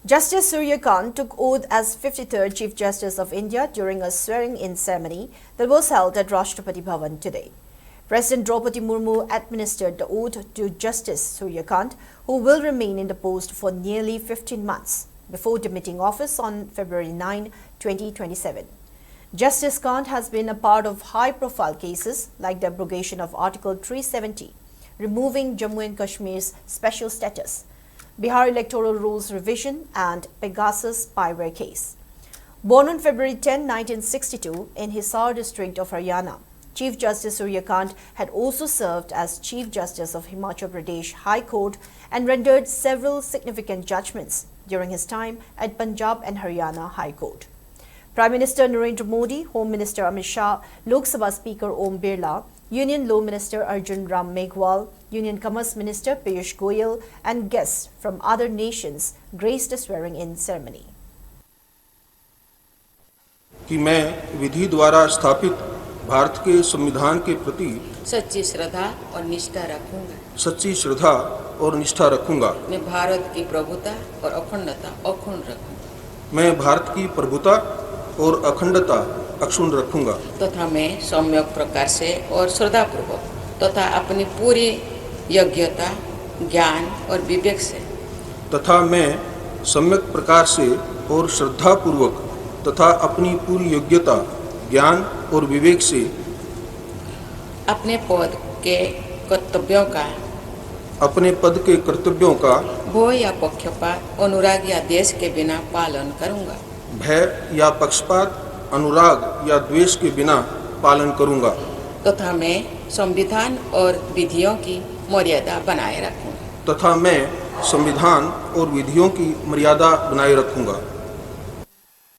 Justice Surya Kant took oath as 53rd Chief Justice of India during a swearing-in ceremony that was held at Rashtrapati Bhavan today. President Draupadi Murmu administered the oath to Justice Surya Kant, who will remain in the post for nearly 15 months before demitting office on February 9, 2027. Justice Kant has been a part of high-profile cases like the abrogation of Article 370, removing Jammu and Kashmir's special status, Bihar electoral rules revision and Pegasus spyware case. Born on February 10, 1962 in Hisar district of Haryana, Chief Justice Surya Kant had also served as Chief Justice of Himachal Pradesh High Court and rendered several significant judgments during his time at Punjab and Haryana High Court. Prime Minister Narendra Modi, Home Minister Amit Shah, Lok Sabha Speaker Om Birla, Union Law Minister Arjun Ram Meghwal, Union Commerce Minister Piyush Goyal and guests from other nations graced the swearing-in ceremony. कि मैं विधि द्वारा स्थापित भारत के संविधान के प्रति सच्ची श्रद्धा और निष्ठा रखूंगा। मैं भारत की प्रभुता और अखंडता अक्षुण्ण रखूंगा। मैं भारत की प्रभुता और अखंडता अक्षुण्ण रखूंगा। तथा मैं सम्यक प्रकार से और श्रद्धापूर्वक तथा अपनी पूरी योग्यता, ज्ञान और विवेक से तथा मैं सम्यक प्रकार से और श्रद्धापूर्वक तथा अपनी पूरी योग्यता, ज्ञान और विवेक से अपने पद के कर्तव्यों का भय या पक्षपात, अनुराग या द्वेष के बिना पालन करूंगा। भय या पक्षपात, अनुराग या द्वेष के बिना पालन करूंगा। तथा मैं संविधान और विधियों की मर्यादा बनाए रखूंगा। तथा मैं संविधान और विधियों की मर्यादा बनाए रखूंगा।